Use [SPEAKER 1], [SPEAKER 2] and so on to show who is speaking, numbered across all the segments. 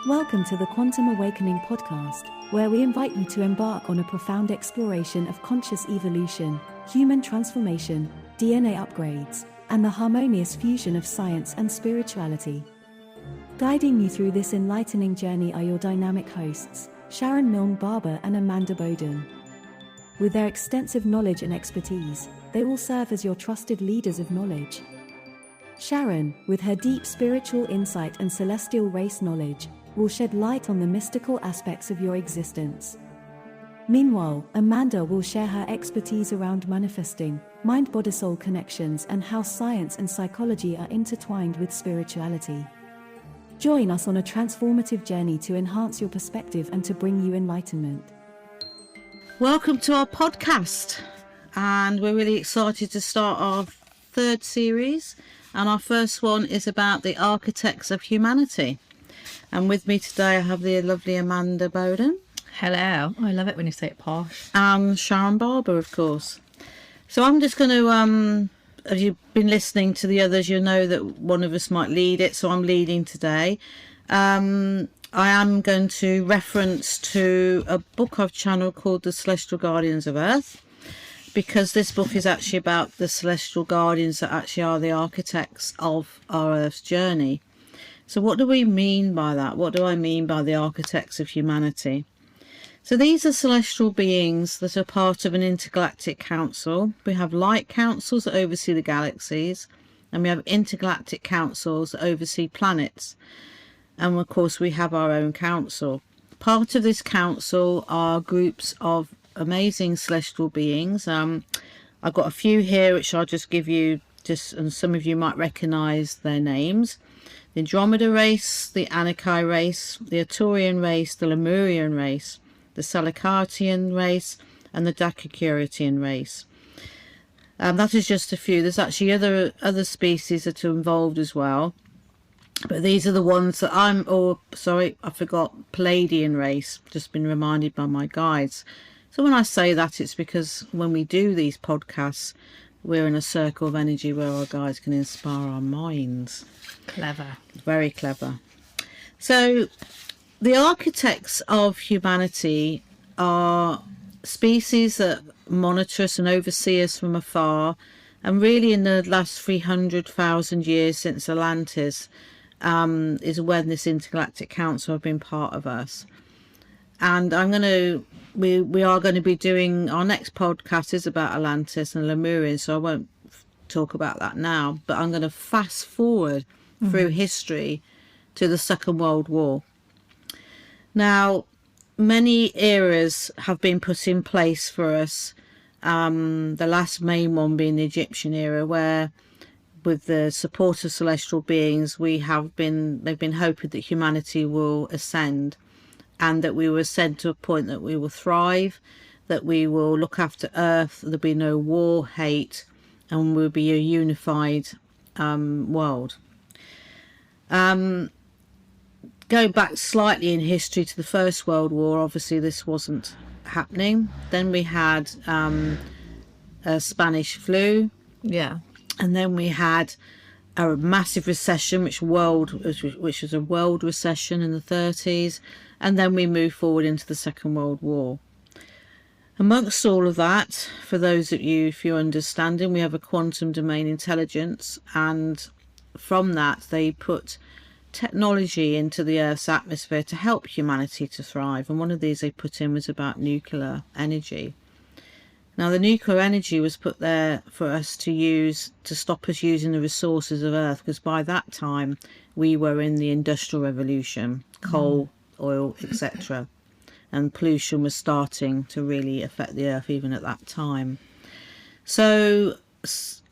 [SPEAKER 1] Welcome to the Quantum Awakening podcast, where we invite you to embark on a profound exploration of conscious evolution, human transformation, DNA upgrades, and the harmonious fusion of science and spirituality. Guiding you through this enlightening journey are your dynamic hosts, Sharon Milne-Barber and Amanda Bowden. With their extensive knowledge and expertise, they will serve as your trusted leaders of knowledge. Sharon, with her deep spiritual insight and celestial race knowledge, will shed light on the mystical aspects of your existence. Meanwhile, Amanda will share her expertise around manifesting, mind-body-soul connections, and how science and psychology are intertwined with spirituality. Join us on a transformative journey to enhance your perspective and to bring you enlightenment.
[SPEAKER 2] Welcome to our podcast, and we're really excited to start our third series, and our first one is about the architects of humanity. And with me today I have the lovely Amanda Bowden.
[SPEAKER 3] Hello. Oh, I love it when you say it posh.
[SPEAKER 2] And Sharon Barber, of course. So I'm just going to, if you've been listening to the others, you'll know that one of us might lead it, so I'm leading today. I am going to reference to a book I've channeled called The Celestial Guardians of Earth, because this book is actually about the celestial guardians that actually are the architects of our Earth's journey. So what do we mean by that? What do I mean by the architects of humanity? So these are celestial beings that are part of an intergalactic council. We have light councils that oversee the galaxies, and we have intergalactic councils that oversee planets. And of course we have our own council. Part of this council are groups of amazing celestial beings. I've got a few here which I'll just give you, and some of you might recognise their names. The Andromeda race, the Anakai race, the Arturian race, the Lemurian race, the Salicartian race, and the Dakakurian race. That is just a few. There's actually other species that are involved as well. But these are the ones that I forgot Palladian race, just been reminded by my guides. So when I say that, it's because when we do these podcasts, we're in a circle of energy where our guides can inspire our minds.
[SPEAKER 3] Clever. Very
[SPEAKER 2] clever. So the architects of humanity are species that monitor us and oversee us from afar. And really in the last 300,000 years since Atlantis, is when this intergalactic council have been part of us. And we are going to be doing, our next podcast is about Atlantis and Lemurian, so I won't talk about that now, but I'm going to fast forward through history to the Second World War. Now, many eras have been put in place for us, the last main one being the Egyptian era, where with the support of celestial beings, they've been hoping that humanity will ascend, and that we will ascend to a point that we will thrive, that we will look after Earth, there'll be no war, hate, and we'll be a unified world. Going back slightly in history to the First World War, obviously this wasn't happening. Then we had a Spanish flu.
[SPEAKER 3] Yeah.
[SPEAKER 2] And then we had a massive recession, which was a world recession in the 30s. And then we moved forward into the Second World War. Amongst all of that, for those of you, if you're understanding, we have a quantum domain intelligence. And from that, they put technology into the Earth's atmosphere to help humanity to thrive. And one of these they put in was about nuclear energy. Now, the nuclear energy was put there for us to use, to stop us using the resources of Earth, because by that time we were in the Industrial Revolution, coal, oil, etc. And pollution was starting to really affect the Earth even at that time. So,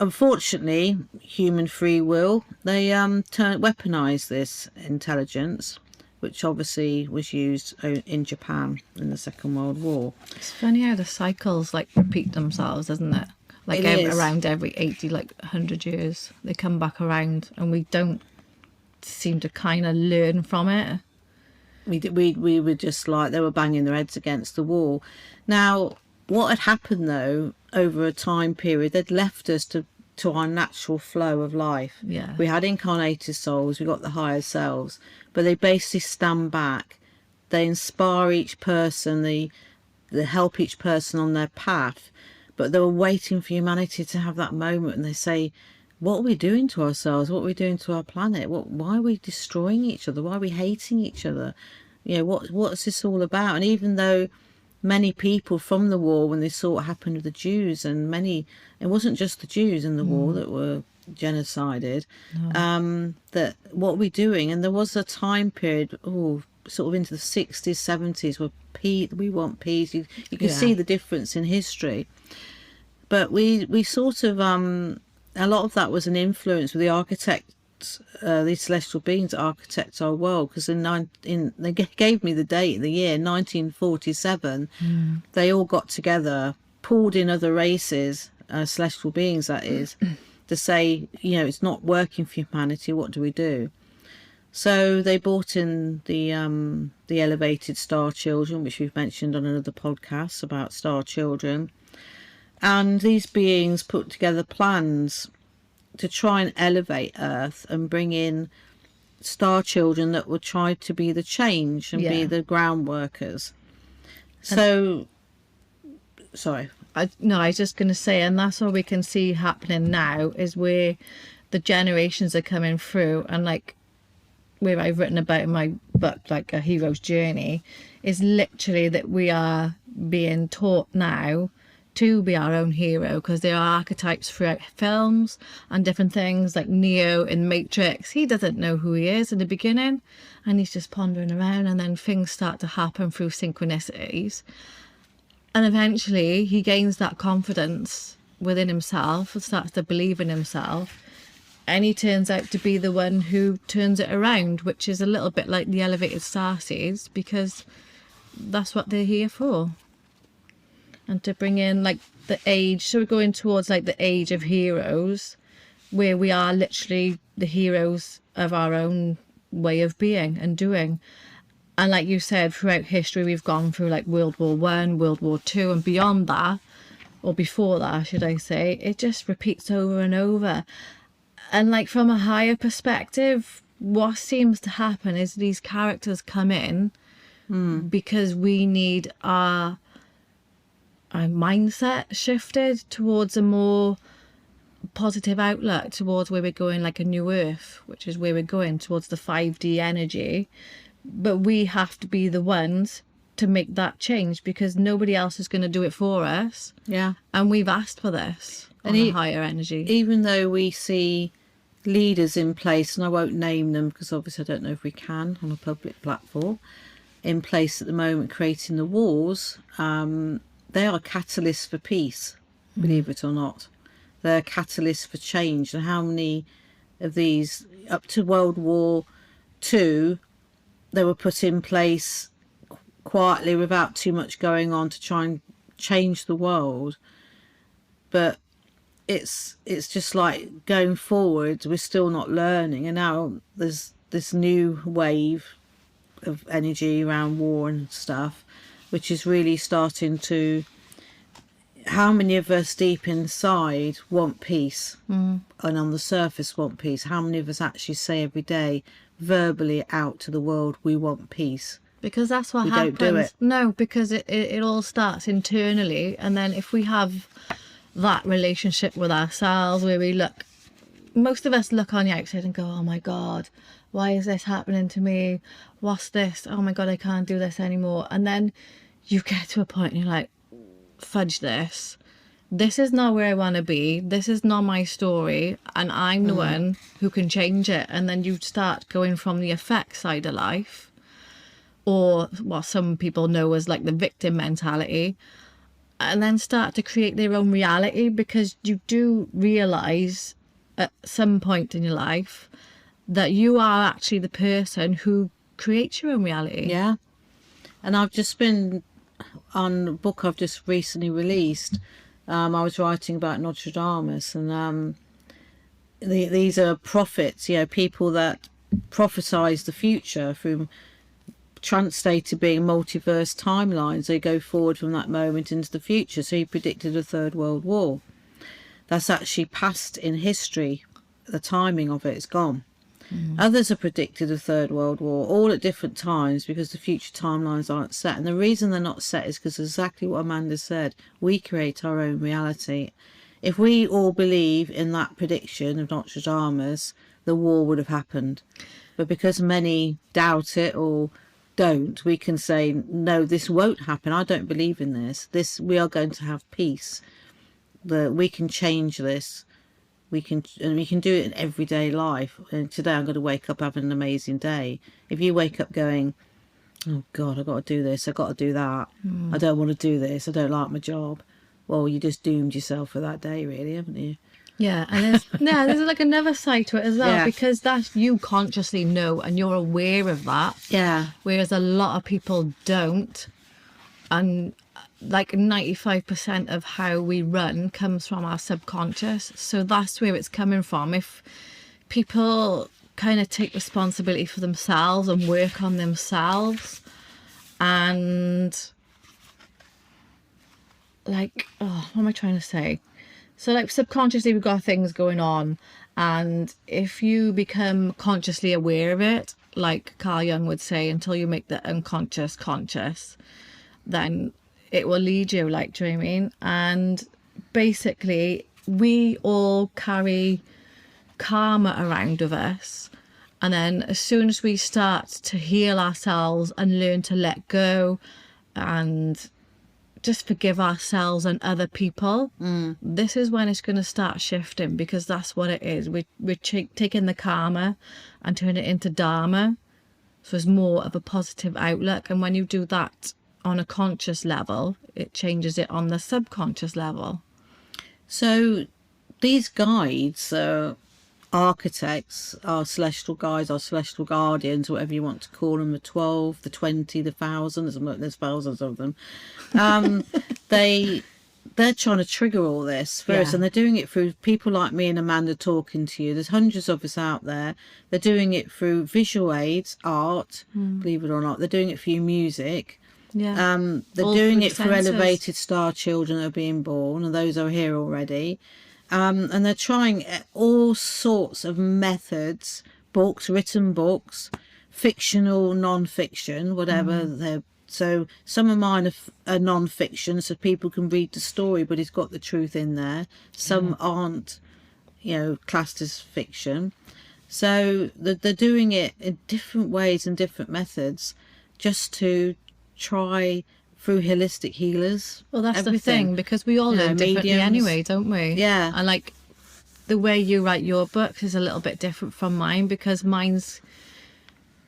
[SPEAKER 2] unfortunately, human free will, they weaponized this intelligence, which obviously was used in Japan in the Second World War.
[SPEAKER 3] It's funny how the cycles repeat themselves, isn't it? Around every 100 years, they come back around, and we don't seem to kind of learn from it.
[SPEAKER 2] We were just they were banging their heads against the wall. Now, what had happened though, over a time period, they'd left us to to our natural flow of life.
[SPEAKER 3] Yeah.
[SPEAKER 2] We had incarnated souls, we got the higher selves, but they basically stand back. They inspire each person, they help each person on their path, but they were waiting for humanity to have that moment, and they say, what are we doing to ourselves? What are we doing to our planet? Why are we destroying each other? Why are we hating each other? You know, what's this all about? And even though many people from the war, when they saw what happened with the Jews, and it wasn't just the Jews in the war that were genocided, that what are we doing? And there was a time period, sort of into the 60s, 70s, where we want peace. You can see the difference in history. But we sort of, a lot of that was an influence with the architects, these celestial beings that architect our world, because they gave me the date, the year 1947. They all got together, pulled in other races, celestial beings that is, to say, you know, it's not working for humanity, what do we do? So they brought in the elevated star children, which we've mentioned on another podcast about star children, and these beings put together plans to try and elevate Earth and bring in star children that would try to be the change and be the ground workers. So, sorry.
[SPEAKER 3] I was just going to say, and that's what we can see happening now, is where the generations are coming through, and like where I've written about in my book, like A Hero's Journey, is literally that we are being taught now to be our own hero, because there are archetypes throughout films and different things, like Neo in Matrix. He doesn't know who he is in the beginning, and he's just pondering around, and then things start to happen through synchronicities, and eventually he gains that confidence within himself and starts to believe in himself, and he turns out to be the one who turns it around, which is a little bit like the elevated starseeds, because that's what they're here for. And to bring in like the age, so we're going towards like the age of heroes, where we are literally the heroes of our own way of being and doing. And like you said, throughout history, we've gone through like World War One, World War Two, and beyond that, or before that, should I say, it just repeats over and over. And like from a higher perspective, what seems to happen is these characters come in because we need our mindset shifted towards a more positive outlook, towards where we're going, like a new earth, which is where we're going, towards the 5D energy. But we have to be the ones to make that change, because nobody else is going to do it for us.
[SPEAKER 2] Yeah.
[SPEAKER 3] And we've asked for this on a higher energy.
[SPEAKER 2] Even though we see leaders in place, and I won't name them because obviously I don't know if we can on a public platform, in place at the moment creating the wars, they are catalysts for peace, believe it or not. They're catalysts for change. And how many of these, up to World War II, they were put in place quietly without too much going on to try and change the world. But it's just like going forward, we're still not learning, and now there's this new wave of energy around war and stuff, which is really starting to, how many of us deep inside want peace and on the surface want peace? How many of us actually say every day verbally out to the world, we want peace?
[SPEAKER 3] Because that's what happens.
[SPEAKER 2] Don't do it.
[SPEAKER 3] No, because it all starts internally, and then if we have that relationship with ourselves where we look, most of us look on the outside and go, oh my God, why is this happening to me? What's this? Oh my God, I can't do this anymore. And then you get to a point and you're like, fudge this. This is not where I want to be. This is not my story. And I'm the one who can change it. And then you start going from the effect side of life, or what some people know as like the victim mentality, and then start to create their own reality, because you do realise at some point in your life that you are actually the person who creates your own reality.
[SPEAKER 2] Yeah. And I've just been on a book I've just recently released. I was writing about Nostradamus, and these are prophets, you know, people that prophesize the future through translated being multiverse timelines. They go forward from that moment into the future. So he predicted a third world war. that's actually past in history. The timing of it is gone. Others have predicted a third world war, all at different times, because the future timelines aren't set. And the reason they're not set is because exactly what Amanda said, we create our own reality. If we all believe in that prediction of Nostradamus, the war would have happened. But because many doubt it or don't, we can say, no, this won't happen. I don't believe in this. We are going to have peace. We can change this. We can do it in everyday life. And today I'm going to wake up having an amazing day. If you wake up going, oh God, I've got to do this, I've got to do that, I don't want to do this, I don't like my job, well, you just doomed yourself for that day, really, haven't you?
[SPEAKER 3] Yeah, and there's like another side to it as well, because that you consciously know and you're aware of that.
[SPEAKER 2] Yeah.
[SPEAKER 3] Whereas a lot of people don't. And like 95% of how we run comes from our subconscious. So that's where it's coming from. If people kind of take responsibility for themselves and work on themselves, and like, oh, what am I trying to say? So like subconsciously we've got things going on, and if you become consciously aware of it, like Carl Jung would say, until you make the unconscious conscious, then it will lead you, like, do you know what I mean? And basically we all carry karma around with us, and then as soon as we start to heal ourselves and learn to let go and just forgive ourselves and other people, this is when it's going to start shifting, because that's what it is. We're taking the karma and turning it into dharma, so it's more of a positive outlook. And when you do that on a conscious level, it changes it on the subconscious level.
[SPEAKER 2] So these guides, architects, our celestial guides, our celestial guardians, whatever you want to call them, the 12, the 20, the 1,000, there's thousands of them, they're trying to trigger all this first, and they're doing it through people like me and Amanda talking to you. There's hundreds of us out there. They're doing it through visual aids, art, believe it or not. They're doing it through music.
[SPEAKER 3] Yeah.
[SPEAKER 2] They're
[SPEAKER 3] All
[SPEAKER 2] doing
[SPEAKER 3] through
[SPEAKER 2] it for
[SPEAKER 3] senses.
[SPEAKER 2] elevated star children that are being born, and those are here already. And they're trying all sorts of methods, books, written books, fictional, non-fiction, whatever. So some of mine are non-fiction, so people can read the story, but it's got the truth in there. Some aren't, classed as fiction. So they're doing it in different ways and different methods, just to try through holistic healers.
[SPEAKER 3] Well, that's
[SPEAKER 2] everything.
[SPEAKER 3] the thing, because we all learn differently
[SPEAKER 2] mediums.
[SPEAKER 3] anyway, don't we?
[SPEAKER 2] Yeah.
[SPEAKER 3] And like the way you write your books is a little bit different from mine, because mine's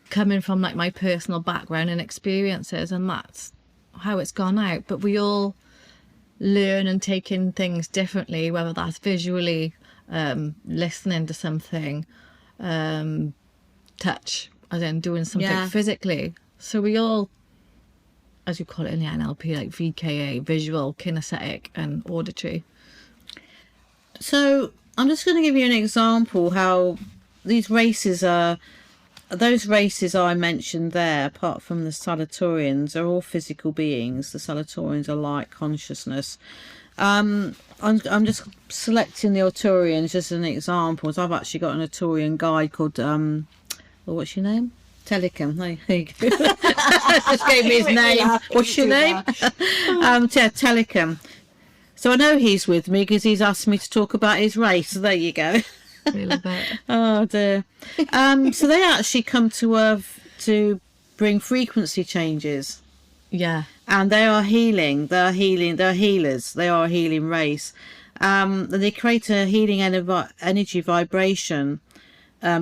[SPEAKER 3] coming from like my personal background and experiences, and that's how it's gone out. But we all learn and take in things differently, whether that's visually, listening to something, touch, as in doing something physically. So we all, as you call it in the NLP, like VKA, visual, kinesthetic and auditory.
[SPEAKER 2] So I'm just going to give you an example how these races are. Those races I mentioned there, apart from the Salatorians, are all physical beings. The Salatorians are light consciousness. I'm just selecting the Arturians as an example. I've actually got an Arturian guide called, what's your name? Telecom. There you go. Just gave me his name. What's your name? Telecom. So I know he's with me because he's asked me to talk about his race. So there you go. Oh dear. So they actually come to Earth to bring frequency changes.
[SPEAKER 3] Yeah.
[SPEAKER 2] And they are healing. They're healers. They are a healing race. And they create a healing energy vibration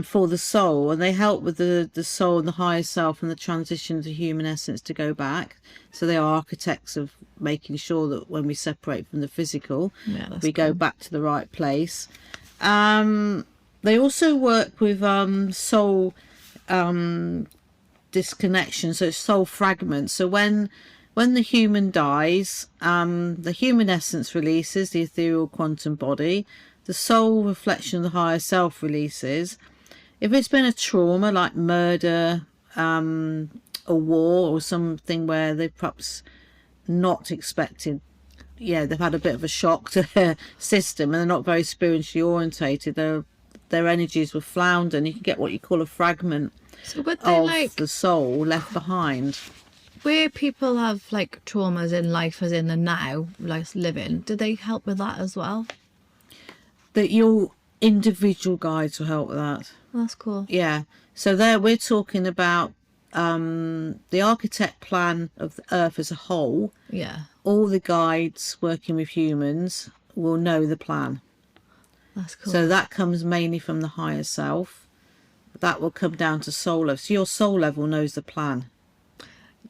[SPEAKER 2] for the soul, and they help with the soul and the higher self and the transition to human essence to go back. So they are architects of making sure that when we separate from the physical, we go back to the right place. They also work with soul disconnection, so it's soul fragments. So when the human dies, the human essence releases, the ethereal quantum body. The soul reflection of the higher self releases. If it's been a trauma like murder, a war, or something where they perhaps not expected they've had a bit of a shock to their system, and they're not very spiritually orientated. Their energies were flounder, and you can get what you call a fragment
[SPEAKER 3] So would they
[SPEAKER 2] of the soul left behind.
[SPEAKER 3] where people have like traumas in life as in the now, like living, do they help with that as well?
[SPEAKER 2] That your individual guides will help with that.
[SPEAKER 3] That's cool.
[SPEAKER 2] Yeah. So there we're talking about the architect plan of the earth as a whole.
[SPEAKER 3] Yeah.
[SPEAKER 2] All the guides working with humans will know the plan.
[SPEAKER 3] That's cool.
[SPEAKER 2] So that comes mainly from the higher self. That will come down to soul level. So your soul level knows the plan.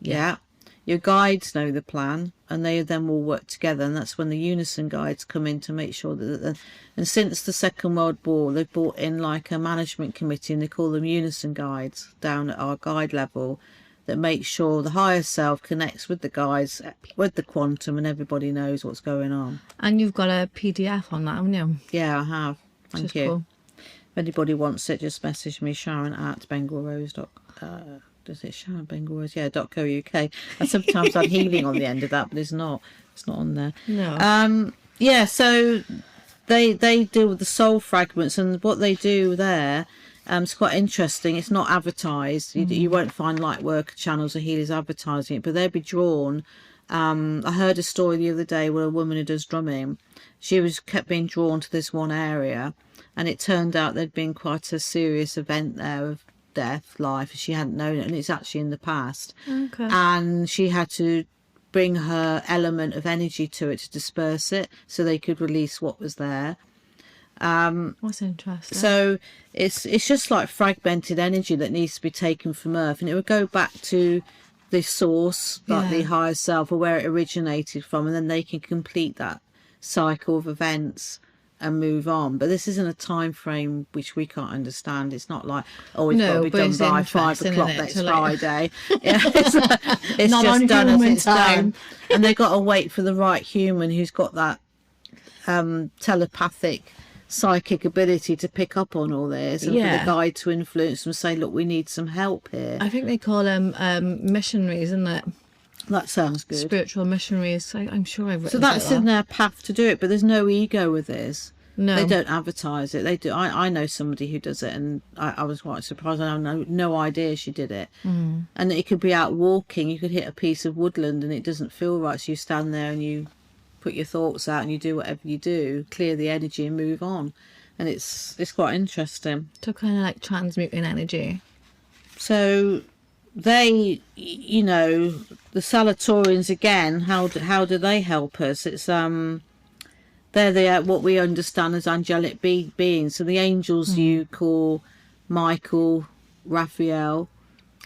[SPEAKER 2] Yeah. Your guides know the plan, and they then will work together, and that's when the unison guides come in to make sure that and since the Second World War, they've brought in like a management committee, and they call them unison guides down at our guide level, that make sure the higher self connects with the guides, with the quantum, and everybody knows what's going on.
[SPEAKER 3] And you've got a PDF on that, haven't you?
[SPEAKER 2] Yeah, I have. Thank you.
[SPEAKER 3] Cool.
[SPEAKER 2] If anybody wants it, just message me, Sharon at bengalrose.com. Does it Sharon Bengalrose? Yeah, .co.uk. And sometimes I'm healing on the end of that, but it's not on there.
[SPEAKER 3] No.
[SPEAKER 2] Yeah, so they deal with the soul fragments, and what they do there, it's quite interesting. It's not advertised. You won't find light worker channels or healers advertising it, but they'll be drawn. I heard a story the other day where a woman who does drumming, she kept being drawn to this one area, and it turned out there'd been quite a serious event there of death, life, she hadn't known it, and it's actually in the past.
[SPEAKER 3] Okay.
[SPEAKER 2] And she had to bring her element of energy to it to disperse it, so they could release what was there.
[SPEAKER 3] What's interesting?
[SPEAKER 2] So it's just like fragmented energy that needs to be taken from Earth, and it would go back to the source, like the higher self, or where it originated from, and then they can complete that cycle of events and move on. But this isn't a time frame which we can't understand. It's not like, oh, it's got to be done by 5 o'clock next Friday. Yeah, it's
[SPEAKER 3] Not
[SPEAKER 2] just
[SPEAKER 3] on
[SPEAKER 2] done as
[SPEAKER 3] human
[SPEAKER 2] it's
[SPEAKER 3] time.
[SPEAKER 2] done, and they've got to wait for the right human who's got that telepathic psychic ability to pick up on all this, and for the guide to influence them, say, look, we need some help here.
[SPEAKER 3] I think they call them missionaries, isn't it?
[SPEAKER 2] That sounds good.
[SPEAKER 3] Spiritual missionaries. I'm sure I've written
[SPEAKER 2] So that's in their path to do it, but there's no ego with this.
[SPEAKER 3] No.
[SPEAKER 2] They don't advertise it. They do. I know somebody who does it, and I was quite surprised. I had no idea she did it. And it could be out walking. You could hit a piece of woodland and it doesn't feel right, so you stand there and you put your thoughts out and you do whatever you do, clear the energy and move on. And it's quite interesting.
[SPEAKER 3] So kind of like transmuting energy.
[SPEAKER 2] So they, you know, the Salatorians again, how do they help us? It's they're what we understand as angelic beings. So the angels you call Michael, Raphael.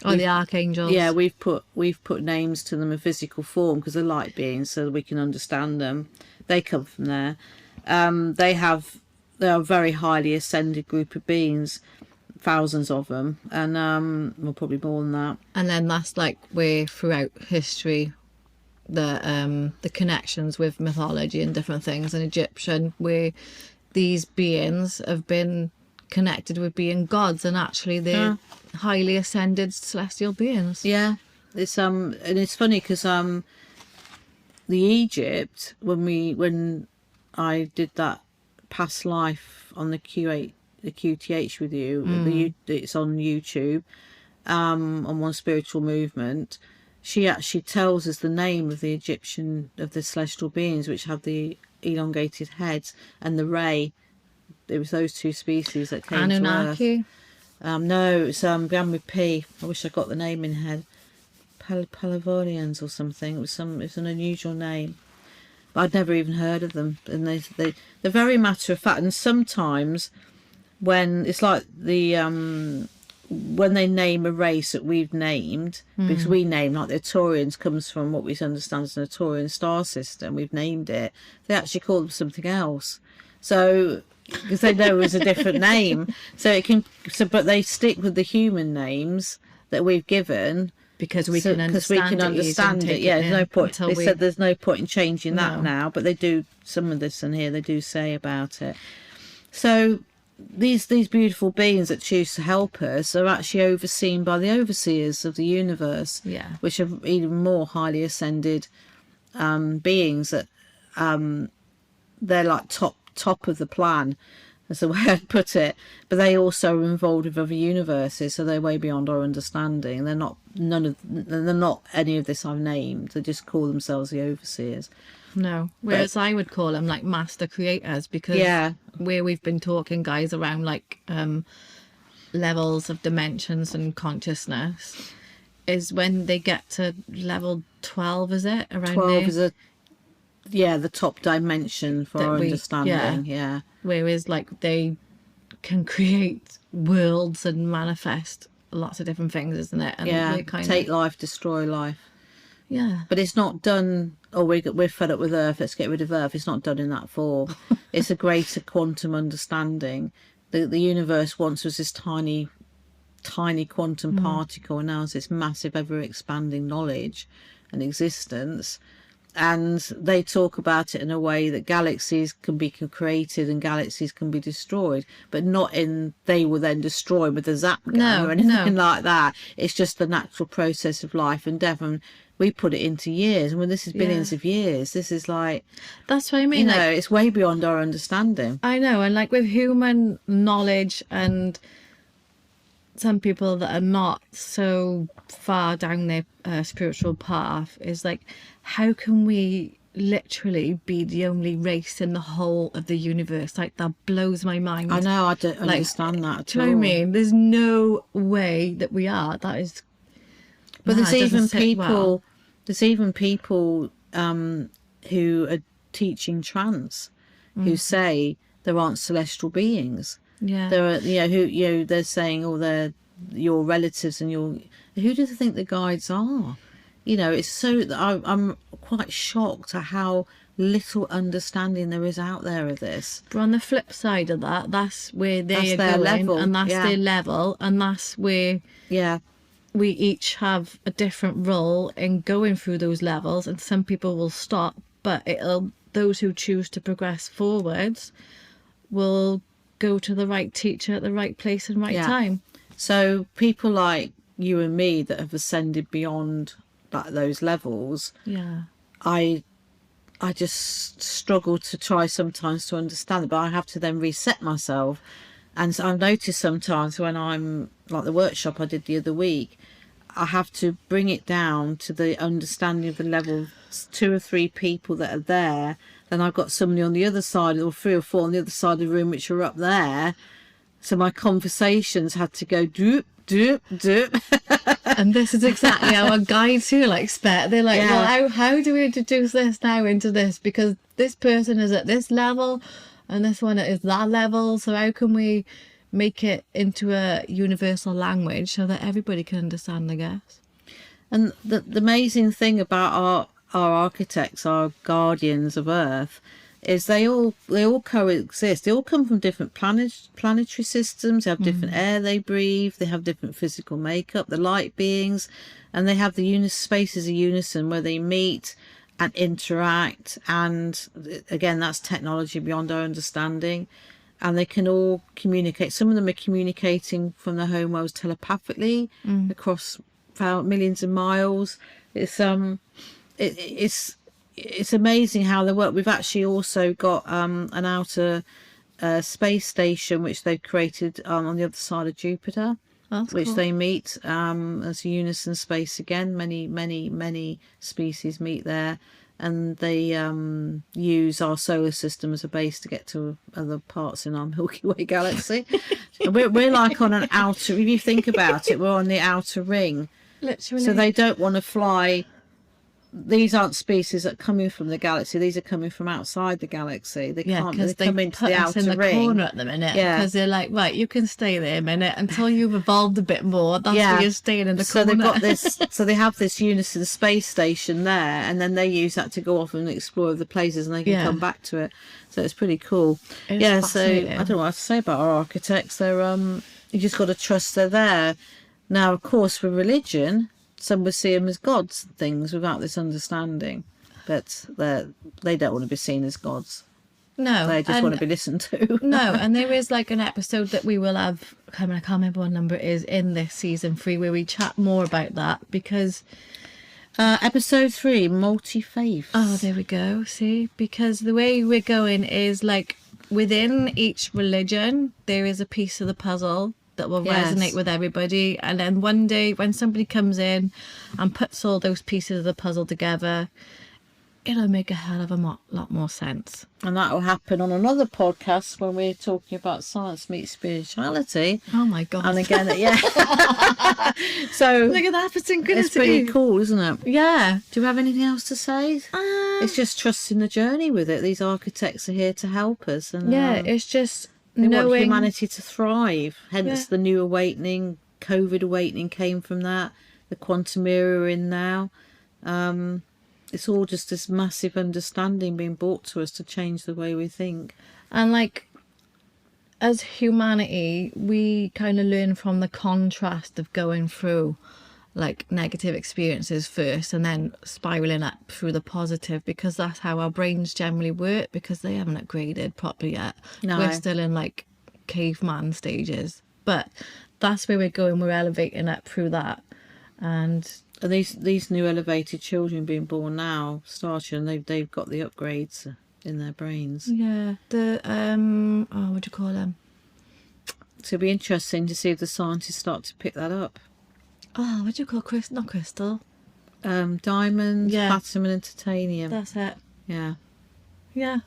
[SPEAKER 3] Oh, the archangels.
[SPEAKER 2] Yeah, we've put names to them in physical form because they're light beings, so that we can understand them. They come from there. They are a very highly ascended group of beings, thousands of them, and well, probably more than that.
[SPEAKER 3] And then that's like where throughout history the connections with mythology and different things in Egyptian, where these beings have been connected with being gods, and actually they're highly ascended celestial beings.
[SPEAKER 2] Yeah, it's and it's funny because the Egypt, when I did that past life on the QTH with you, it's on YouTube, on One Spiritual Movement. She actually tells us the name of the Egyptian, of the celestial beings which have the elongated heads, and the ray. It was those two species that came
[SPEAKER 3] Anunnaki.
[SPEAKER 2] to Earth. No, it's began with P. I wish I got the name in head. Palavonians or something. It's an unusual name. But I'd never even heard of them. And they're very matter of fact. And sometimes when it's like when they name a race that we've named, because we name, like the Taurians comes from what we understand as an Taurian star system, we've named it, they actually call them something else. So, because they know it was a different name. But they stick with the human names that we've given.
[SPEAKER 3] Because we can understand it.
[SPEAKER 2] Yeah, there's no point. They said there's no point in changing that now, but they do, some of this in here, they do say about it. So these beautiful beings that choose to help us are actually overseen by the overseers of the universe, which are even more highly ascended beings that they're like top of the plan. That's the way I'd put it. But they also are involved with other universes, so they're way beyond our understanding. They're not any of this I've named. They just call themselves the overseers.
[SPEAKER 3] No. Whereas I would call them like master creators, because where we've been talking, guys, around like levels of dimensions and consciousness, is when they get to level 12, is it? Around
[SPEAKER 2] 12 is the top dimension for our understanding. Yeah.
[SPEAKER 3] Whereas like they can create worlds and manifest lots of different things, isn't it? And
[SPEAKER 2] take life, destroy life.
[SPEAKER 3] Yeah.
[SPEAKER 2] But it's not done, we're fed up with Earth, let's get rid of Earth. It's not done in that form. It's a greater quantum understanding. The universe once was this tiny quantum particle, and now it's this massive, ever-expanding knowledge and existence. And they talk about it in a way that galaxies can be created and galaxies can be destroyed, but not in they will then destroy with a zap gun or anything like that. It's just the natural process of life and death. And we put it into years. I mean, this is billions of years. This is like...
[SPEAKER 3] That's what I mean.
[SPEAKER 2] It's way beyond our understanding.
[SPEAKER 3] I know. And like with human knowledge and some people that are not so far down their spiritual path, is like, how can we literally be the only race in the whole of the universe? Like, that blows my mind.
[SPEAKER 2] I know, I don't understand that at all.
[SPEAKER 3] Do you know what I mean? There's no way that we are. That is...
[SPEAKER 2] But there's even people who are teaching trance who say there aren't celestial beings.
[SPEAKER 3] Yeah.
[SPEAKER 2] There are, they're saying, they're your relatives and who do they think the guides are? It's so I'm quite shocked at how little understanding there is out there of this.
[SPEAKER 3] But on the flip side of that, that's where they are going, level. And that's their level, and that's where we each have a different role in going through those levels. And some people will stop, but those who choose to progress forwards will go to the right teacher at the right place and right time.
[SPEAKER 2] So people like you and me that have ascended beyond those levels, I just struggle to try sometimes to understand it, but I have to then reset myself. And so I've noticed sometimes when I'm like the workshop I did the other week, I have to bring it down to the understanding of the level 2 or 3 people that are there. Then I've got somebody on the other side, or 3 or 4 on the other side of the room, which are up there. So my conversations had to go doop, doop, doop.
[SPEAKER 3] And this is exactly how our guides who are expert. They're like, well, how do we introduce this now into this? Because this person is at this level and this one is that level. So how can we make it into a universal language so that everybody can understand, I guess?
[SPEAKER 2] And the amazing thing about our architects, our guardians of Earth, is they all coexist. They all come from different planetary systems. They have different air they breathe. They have different physical makeup, the light beings, and they have the spaces of unison where they meet and interact. And again, that's technology beyond our understanding. And they can all communicate. Some of them are communicating from their home worlds telepathically across millions of miles. It's amazing how they work. We've actually also got an outer space station which they've created on the other side of Jupiter.
[SPEAKER 3] That's
[SPEAKER 2] which
[SPEAKER 3] cool.
[SPEAKER 2] They meet as a unison space again. Many species meet there, and they use our solar system as a base to get to other parts in our Milky Way galaxy. we're like on an outer, if you think about it, we're on the outer ring.
[SPEAKER 3] Literally.
[SPEAKER 2] So they don't want to fly. These aren't species that are coming from the galaxy. These are coming from outside the galaxy. They can't. They come into the outer
[SPEAKER 3] in the
[SPEAKER 2] ring.
[SPEAKER 3] corner at the minute. Because they're like, right, you can stay there a minute until you've evolved a bit more. That's where you're staying in the corner.
[SPEAKER 2] So they've got this. So they have this unison space station there, and then they use that to go off and explore other places, and they can come back to it. So it's pretty cool.
[SPEAKER 3] It's
[SPEAKER 2] So I don't know what to say about our architects. They're you just got to trust they're there. Now, of course, for religion, some would see them as gods and things without this understanding, but they don't want to be seen as gods.
[SPEAKER 3] No,
[SPEAKER 2] they just want to be listened to.
[SPEAKER 3] No, and there is like an episode that we will have, I can't remember what number it is, in this season 3, where we chat more about that, because
[SPEAKER 2] Episode 3, multi-faiths.
[SPEAKER 3] Oh, there we go. See, because the way we're going is like within each religion, there is a piece of the puzzle that will resonate with everybody. And then one day when somebody comes in and puts all those pieces of the puzzle together, it'll make a hell of a lot more sense.
[SPEAKER 2] And that will happen on another podcast when we're talking about science meets spirituality.
[SPEAKER 3] Oh my God.
[SPEAKER 2] And again, yeah. So
[SPEAKER 3] look at that for synchronicity.
[SPEAKER 2] It's pretty cool, isn't it?
[SPEAKER 3] Yeah.
[SPEAKER 2] Do you have anything else to say? It's just trusting the journey with it. These architects are here to help us. And
[SPEAKER 3] it's just
[SPEAKER 2] they
[SPEAKER 3] knowing
[SPEAKER 2] want humanity to thrive. Hence the new awakening, COVID awakening came from that. The quantum era we're in now. It's all just this massive understanding being brought to us to change the way we think.
[SPEAKER 3] And like, as humanity, we kind of learn from the contrast of going through like negative experiences first and then spiraling up through the positive, because that's how our brains generally work, because they haven't upgraded properly yet.
[SPEAKER 2] No.
[SPEAKER 3] We're still in like caveman stages, but that's where we're going. We're elevating up through that. And
[SPEAKER 2] these new elevated children being born now, starting, they've got the upgrades in their brains.
[SPEAKER 3] Yeah, the what do you call them?
[SPEAKER 2] So it'll be interesting to see if the scientists start to pick that up.
[SPEAKER 3] Oh, what do you call not crystal?
[SPEAKER 2] Diamonds, platinum and titanium.
[SPEAKER 3] That's it.
[SPEAKER 2] Yeah.
[SPEAKER 3] Yeah.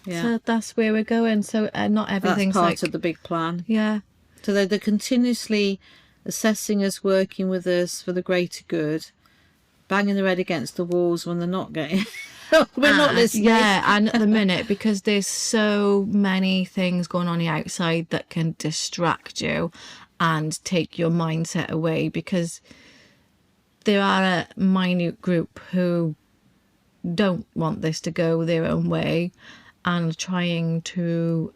[SPEAKER 2] Yeah.
[SPEAKER 3] So that's where we're going. So not everything's
[SPEAKER 2] that's part of the big plan.
[SPEAKER 3] Yeah.
[SPEAKER 2] So they're continuously assessing us, working with us for the greater good, banging their head against the walls when they're not getting... We're not listening.
[SPEAKER 3] Yeah, and at the minute, because there's so many things going on the outside that can distract you and take your mindset away, because there are a minute group who don't want this to go their own way and trying to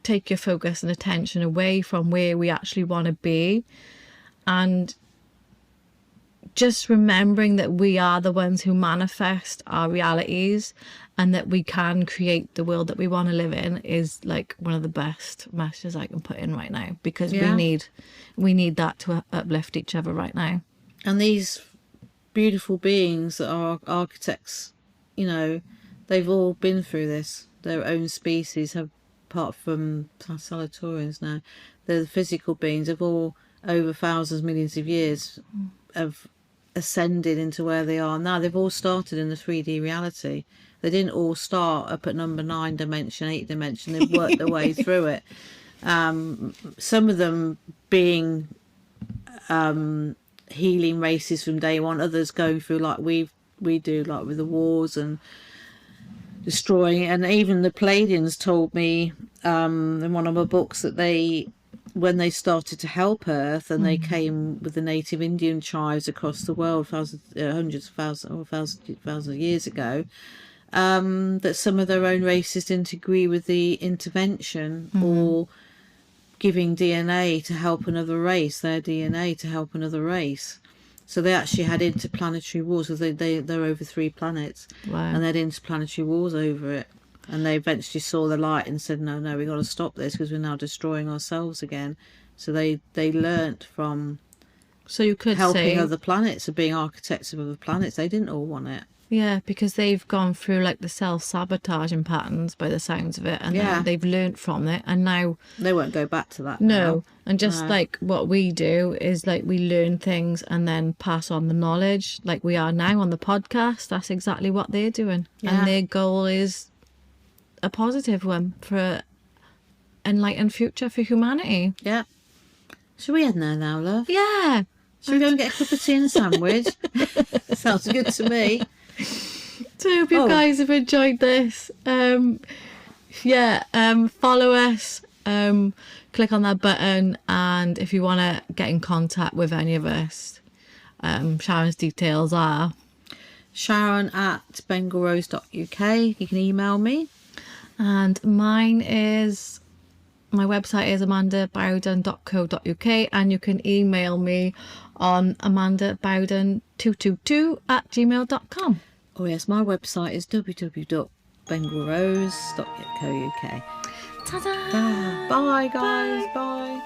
[SPEAKER 3] take your focus and attention away from where we actually want to be. And just remembering that we are the ones who manifest our realities and that we can create the world that we want to live in is like one of the best messages I can put in right now, because we need that to uplift each other right now.
[SPEAKER 2] And these beautiful beings that are architects, you know, they've all been through this. Their own species have, apart from Salatorians now, the physical beings have all, over thousands, millions of years, have ascended into where they are now. They've all started in the 3D reality. They didn't all start up at number 9 dimension, 8 dimension. They've worked their way through it. Some of them being healing races from day one, others going through like we do, like with the wars and destroying it. And even the Palladians told me in one of my books that when they started to help Earth and they came with the native Indian tribes across the world hundreds of thousands of years ago, that some of their own races didn't agree with the intervention or giving DNA to help another race, their DNA to help another race. So they actually had interplanetary wars. So they're over 3 planets.
[SPEAKER 3] Wow.
[SPEAKER 2] And they had interplanetary wars over it. And they eventually saw the light and said, no, we've got to stop this because we're now destroying ourselves again. So they learnt from helping other planets and being architects of other planets. They didn't all want it.
[SPEAKER 3] Yeah, because they've gone through like the self-sabotaging patterns by the sounds of it, and now they've learnt from it, and now
[SPEAKER 2] they won't go back to that.
[SPEAKER 3] No,
[SPEAKER 2] now.
[SPEAKER 3] And just like what we do is like we learn things and then pass on the knowledge, like we are now on the podcast. That's exactly what they're doing, and their goal is a positive one for an enlightened future for humanity.
[SPEAKER 2] Yeah. Should we end there now, love?
[SPEAKER 3] Yeah.
[SPEAKER 2] Should we go and get a cup of tea and a sandwich? Sounds good to me.
[SPEAKER 3] So I hope you guys have enjoyed this. Follow us, click on that button, and if you want to get in contact with any of us, Sharon's details are
[SPEAKER 2] Sharon@bengalrose.uk. You can email me.
[SPEAKER 3] And my website is amandabowden.co.uk, and you can email me on amandabowden222@gmail.com.
[SPEAKER 2] Oh yes, my website is www.bengalrose.co.uk.
[SPEAKER 3] Ta-da!
[SPEAKER 2] Bye guys, bye.